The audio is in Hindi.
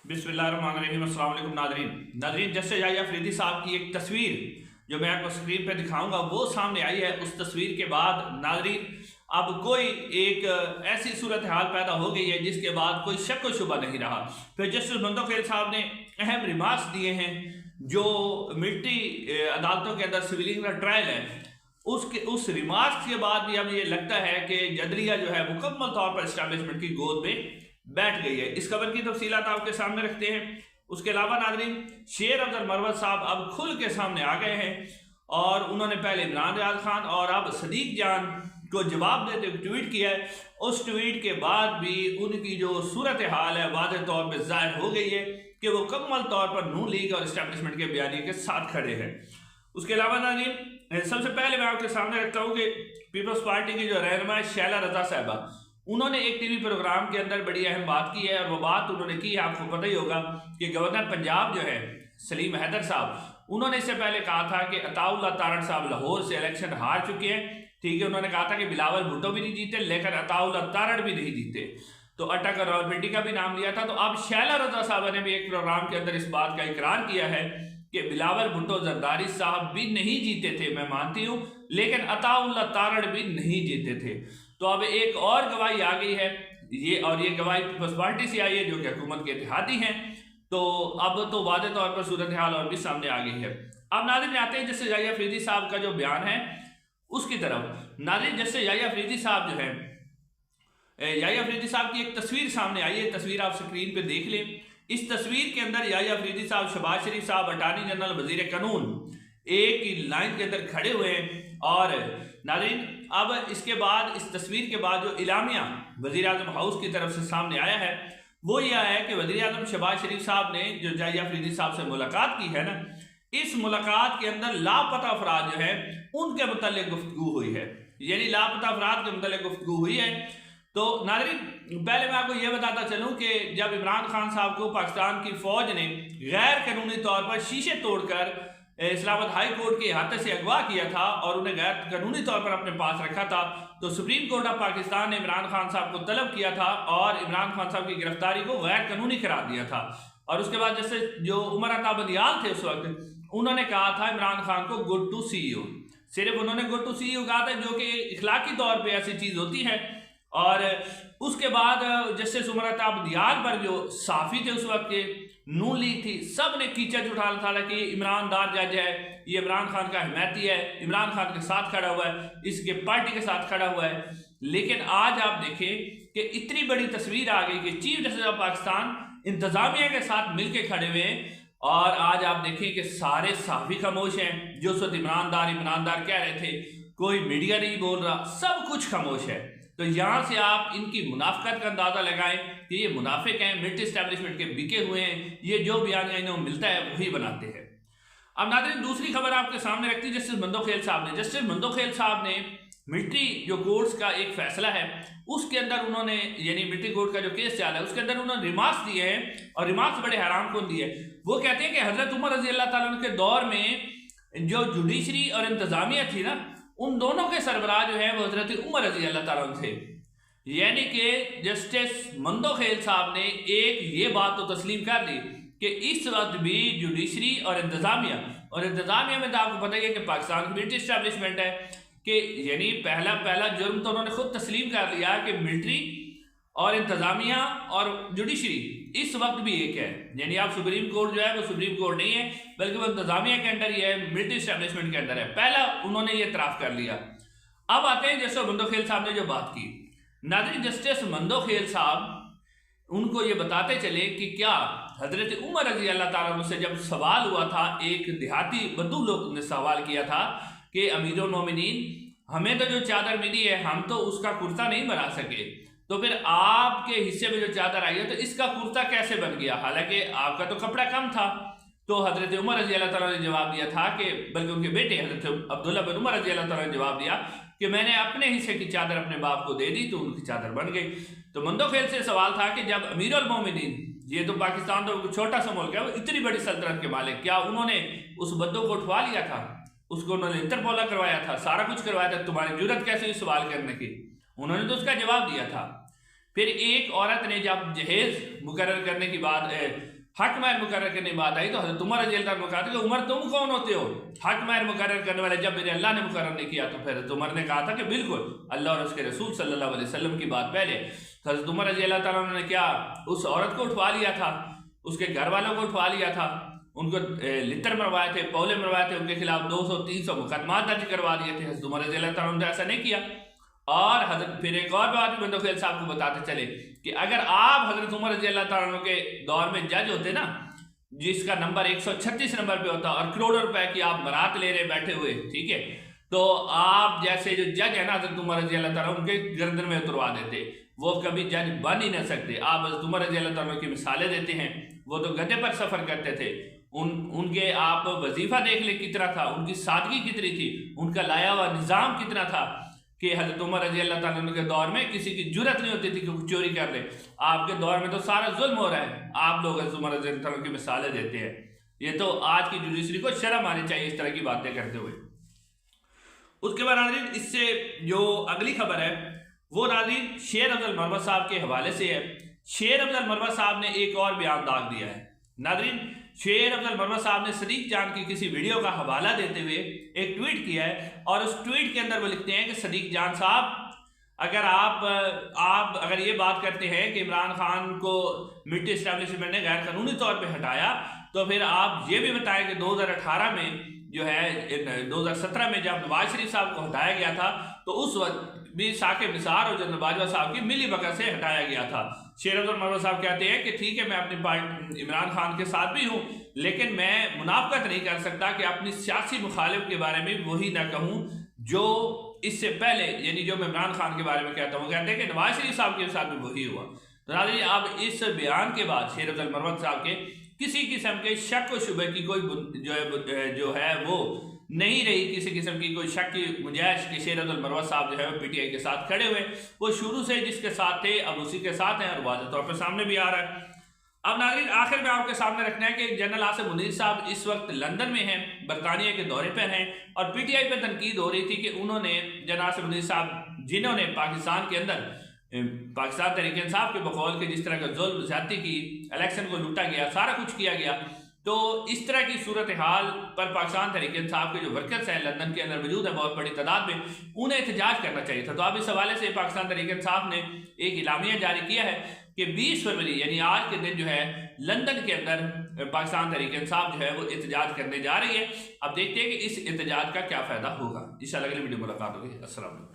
बिस्मिल्लाहिर्रहमानिर्रहीम। अस्सलाम वालेकुम नादरीन। जैसे याह्या अफरीदी साहब की एक तस्वीर जो मैं आपको स्क्रीन पे दिखाऊंगा वो सामने आई है। उस तस्वीर के बाद नादरीन अब कोई एक ऐसी सूरत हाल पैदा हो गई है जिसके बाद कोई शक व शुबा नहीं रहा। फिर जस्टिस मंदोखेल साहब ने अहम रिमार्क्स दिए हैं जो मिलिट्री अदालतों के अंदर सिविलियन का ट्रायल है उस रिमार्क्स के बाद भी अब ये लगता है कि जदरिया जो है मुकम्मल तौर पर इस्टेब्लिशमेंट की गोद में बैठ गई है। इस खबर की तफसीलात आपके सामने रखते हैं। उसके अलावा नाज़रीन शेर अब्दुल मरवत साहब अब खुल के सामने आ गए हैं और उन्होंने पहले इमरान रियाज खान और अब सदीक जान को जवाब देते हुए ट्वीट किया है। उस ट्वीट के बाद भी उनकी जो सूरत हाल है वाज़ेह तौर पर जाहिर हो गई है कि वो मुकम्मल तौर पर नून लीग और इस्टेब्लिशमेंट के बयानिए के साथ खड़े हैं। उसके अलावा नाज़रीन सबसे पहले मैं आपके सामने रखता हूँ कि पीपल्स पार्टी की जो रहनुमा शैला रजा साहिबा, उन्होंने एक टीवी प्रोग्राम के अंदर बड़ी अहम बात की है और वो बात उन्होंने की है, आपको पता ही होगा कि गवर्नर पंजाब जो है सलीम हैदर साहब, उन्होंने इससे पहले कहा था कि अताउल्लाह तारड़ साहब लाहौर से इलेक्शन हार चुके हैं। ठीक है, उन्होंने कहा था कि बिलावल भुट्टो भी नहीं जीते लेकिन अताउल्लाह तारड़ भी नहीं जीते, तो अटक और रावलपिंडी का भी नाम लिया था। तो अब शैला रजा साहबा ने भी एक प्रोग्राम के अंदर इस बात का इकरार किया है कि बिलावल भुट्टो जरदारी साहब भी नहीं जीते थे, मैं मानती हूँ, लेकिन अताउल्लाह तारड़ भी नहीं जीते थे। तो अब एक और गवाही आ गई है ये गवाही पीपल्स पार्टी से आई है जो कि हुकूमत के इत्तेहादी हैं। तो अब तो वाज़ेह तौर पर सूरत हाल और भी सामने आ गई है। अब नाज़रीन आते हैं जैसे याह्या अफरीदी साहब का जो बयान है उसकी तरफ। नाज़रीन जैसे याह्या अफरीदी साहब जो है, याह्या अफरीदी साहब की एक तस्वीर सामने आई है, तस्वीर आप स्क्रीन पे देख लें। इस तस्वीर के अंदर याह्या अफरीदी साहब, शहबाज शरीफ साहब, अटार्नी जनरल, वजीर कानून एक ही लाइन के अंदर खड़े हुए हैं। और नाज़रीन अब इसके बाद इस तस्वीर के बाद जो इलामिया वज़ीर आज़म हाउस की तरफ से सामने आया है वो यह है कि वज़ीर आज़म शहबाज शरीफ साहब ने जो याह्या अफरीदी साहब से मुलाकात की है ना, इस मुलाकात के अंदर लापता अफराद जो है उनके मुतल्लिक़ गुफ्तगू हुई है, यानी लापता अफराद के मुतल्लिक़ गुफ्तगू हुई है। तो नाज़रीन पहले मैं आपको यह बताता चलूँ कि जब इमरान खान साहब को पाकिस्तान की फ़ौज ने गैर कानूनी तौर पर शीशे तोड़कर इस्लामाबाद हाई कोर्ट के अहाते से अगवा किया था और उन्हें गैर कानूनी तौर पर अपने पास रखा था, तो सुप्रीम कोर्ट ऑफ पाकिस्तान ने इमरान खान साहब को तलब किया था और इमरान खान साहब की गिरफ्तारी को गैर कानूनी करार दिया था। और उसके बाद जैसे जो उमर अता बंदियाल थे उस वक्त, उन्होंने कहा था इमरान खान को गुड टू सी यू, सिर्फ उन्होंने गुड टू सी यू कहा था जो कि इखलाकी तौर पर ऐसी चीज़ होती है। और उसके बाद जस्टिस उमर अता बंदियाल पर जो साफ़ी थे उस वक्त के नून लीग थी, सब ने कीचड़ उठा था कि ईमानदार जज है, ये इमरान खान का हिमायती है, इमरान खान के साथ खड़ा हुआ है, इसके पार्टी के साथ खड़ा हुआ है। लेकिन आज आप देखें कि इतनी बड़ी तस्वीर आ गई कि चीफ जस्टिस ऑफ पाकिस्तान इंतजामिया के साथ मिलकर खड़े हुए हैं और आज आप देखें कि सारे सहाफ़ी खामोश हैं। जो उस वक्त ईमानदार कह रहे थे, कोई मीडिया नहीं बोल रहा, सब कुछ खामोश है। तो यहाँ से आप इनकी मुनाफिकत का अंदाज़ा लगाएं कि ये मुनाफिक हैं, मिलिट्री एस्टेब्लिशमेंट के बिके हुए हैं, ये जो बयानिया इन्हें मिलता है वही बनाते हैं। अब नाज़रीन दूसरी खबर आपके सामने रखती है जस्टिस मंदोखेल साहब ने। जस्टिस मंदोखेल साहब ने मिलिट्री जो कोर्ट्स का एक फैसला है उसके अंदर उन्होंने, यानी मिलिट्री कोर्ट का जो केस चला है उसके अंदर उन्होंने रिमार्क्स दिए हैं और रिमार्क्स बड़े हैरान कौन दिए। वो कहते हैं कि हज़रत उमर रज़ी अल्लाह ताला के दौर में जो जुडिशरी और इंतज़ामिया थी ना, उन दोनों के सरबराह जो है वो हज़रत उमर रज़ी अल्लाह ताला थे। यानी कि जस्टिस मंदोखेल साहब ने एक ये बात तो तस्लीम कर दी कि इस वक्त भी जुडिशरी और इंतज़ामिया में तो आपको पता ही है कि पाकिस्तान की मिलिट्री एस्टेब्लिशमेंट है कि यानी पहला जुर्म तो उन्होंने खुद तस्लीम कर लिया कि मिलिट्री और इंतज़ामिया और जुडिशरी इस वक्त भी एक है। यानी आप सुप्रीम कोर्ट जो है वो सुप्रीम कोर्ट नहीं है बल्कि वो इंतज़ामिया के अंदर ही है, मिलिट्री एस्टेब्लिशमेंट के अंदर है। पहला उन्होंने ये इतराफ़ कर लिया। अब आते हैं जस्टिस मंदोखेल साहब ने जो बात की। नाज़रीन जस्टिस मंदोखेल साहब उनको ये बताते चले कि क्या हज़रत उमर रज़ी अल्लाह ताला से जब सवाल हुआ था, एक देहाती बद्दू लोग ने सवाल किया था कि अमीरुल मोमिनीन हमें तो जो चादर मिली है हम तो उसका कुर्ता नहीं बना सके, तो फिर आपके हिस्से में जो चादर आई है तो इसका कुर्ता कैसे बन गया, हालांकि आपका तो कपड़ा कम था। तो हज़रत उमर रज़ी अल्लाह ताला ने जवाब दिया था कि, बल्कि उनके बेटे हज़रत अब्दुल्ला बिन उमर रज़ी अल्लाह ताला ने जवाब दिया कि मैंने अपने हिस्से की चादर अपने बाप को दे दी तो उनकी चादर बन गई। तो मंदोखेल से सवाल था कि जब अमीरुल मोमिनीन, ये तो पाकिस्तान तो छोटा सा मुल्क है, वो इतनी बड़ी सल्तनत के मालिक, क्या उन्होंने उस बद्दो को उठवा लिया था, उसको उन्होंने इंटरपोला करवाया था, सारा कुछ करवाया था, तुम्हारी जुर्रत कैसे हुई सवाल करने की? उन्होंने तो उसका जवाब दिया था फिर एक औरत ने जब जहेज मुकर्रर करने की बात हक महर मुकर्रर करने की बात आई तो हज़रत उमर रज़ी अल्लाह अन्हु कहते कि उमर तुम कौन होते हो हक महर मुकर्रर करने वाले, जब मेरे अल्लाह ने मुकर्रर नहीं किया। तो फिर हज़रत उमर ने कहा था कि बिल्कुल अल्लाह और उसके रसूल सल्लल्लाहु अलैहि वसल्लम की बात पहले। तो हज़रत उमर रज़ी अल्लाह तआला अन्हु ने क्या उस औरत को उठवा लिया था, उसके घर वालों को उठवा लिया था, उनको लितर मरवाए थे, पौले मरवाए थे, उनके खिलाफ 200-300 मुकदमा दर्ज करवा दिए थे। हज़रत उमर रज़ी अल्लाह तआला अन्हु ने ऐसा नहीं किया। और हजरत फिर एक और बात भी बंदोखेल साहब को बताते चले कि अगर आप हजरत उमर रज़ी अल्लाह तआला अन्हु के दौर में जज होते ना, जिसका नंबर 136 नंबर पे होता और करोड़ों रुपए की आप बरात ले रहे बैठे हुए, ठीक है, तो आप जैसे जो जज है ना हजरत उमर रज़ी अल्लाह तआला उनके गर्दन में उतरवा देते, वो कभी जज बन ही नहीं सकते। आप हजरत उमर रज़ी अल्लाह तआला की मिसालें देते हैं, वो तो गधे पर सफर करते थे, उनके आप वजीफा देख ले कितना था, उनकी सादगी कितनी थी, उनका लाया हुआ निज़ाम कितना था कि हज़रत उमर रज़ी अल्लाह तआला अन्हु के दौर में किसी की जुर्रत नहीं होती थी कि कुछ चोरी कर ले। आपके दौर में तो सारा जुल्म हो रहा है, आप लोग हज़रत उमर रज़ी अल्लाह तआला की मिसालें देते हैं। ये तो आज की जुडिशरी को शर्म आनी चाहिए इस तरह की बातें करते हुए। उसके बाद नाज़रीन इससे जो अगली खबर है वो नाज़रीन शेर अफजल मरवत साहब के हवाले से है। शेर अफजल मरवत साहब ने एक और बयान दाग दिया है। नाज़रीन शेर अफजल मरवत साहब ने सदीक जान की किसी वीडियो का हवाला देते हुए एक ट्वीट किया है और उस ट्वीट के अंदर वो लिखते हैं कि सदीक जान साहब, अगर आप अगर ये बात करते हैं कि इमरान खान को मिलिट्री एस्टेब्लिशमेंट ने गैर कानूनी तौर पे हटाया, तो फिर आप ये भी बताएं कि 2018 में जो है 2017 में जब नवाज शरीफ साहब को हटाया गया था तो उस वक्त भी साकिब निसार और जनरल बाजवा साहब की मिली भगत से हटाया गया था। शेर अफजल मरवत साहब कहते हैं कि ठीक है, मैं अपनी पार्टी इमरान खान के साथ भी हूँ, लेकिन मैं मुनाफकत नहीं कर सकता कि अपनी सियासी मुखालिफ के बारे में वही ना कहूँ जो इससे पहले, यानी जो मैं इमरान खान के बारे में कहता हूँ। कहते हैं कि नवाज शरीफ साहब के साथ भी वही हुआ। तो नाज़रीन अब इस बयान के बाद शेर अफजल मरवत साहब के किसी किस्म के शक व शुबे की कोई जो है वो नहीं रही, किसी किस्म की कोई शक की गुंजाइश कि शेर अफजल मरवत साहब जो है वो पीटीआई के साथ खड़े हुए, वो शुरू से जिसके साथ थे अब उसी के साथ हैं और वाज़ेह तौर पर सामने भी आ रहा है। अब नाज़रीन आखिर में आपके सामने रखना है कि जनरल आसिम मुनीर साहब इस वक्त लंदन में हैं, बरतानिया के दौरे पर हैं और पीटीआई पर तनकीद हो रही थी कि उन्होंने जनरल आसिम मुनीर साहब जिन्होंने पाकिस्तान के अंदर पाकिस्तान तहरीक इंसाफ के बकौल के जिस तरह का जुल्म ज़्यादती की, इलेक्शन को लूटा गया, सारा कुछ किया गया, तो इस तरह की सूरत हाल पर पाकिस्तान तहरीक इंसाफ के जो वर्कर्स हैं लंदन के अंदर मौजूद है बहुत बड़ी तादाद में, उन्हें एहतजाज करना चाहिए था। तो अब इस हवाले से पाकिस्तान तहरीक इंसाफ ने एक इलामिया जारी किया है कि 20 फरवरी यानी आज के दिन जो है लंदन के अंदर पाकिस्तान तहरीक इंसाफ जो है वो एहतजाज करने जा रही है। अब देखते हैं कि इस एहतजाज का क्या फ़ायदा होगा। इंशाअल्लाह अगली वीडियो मुलाकात होगी। अस्सलाम वालेकुम।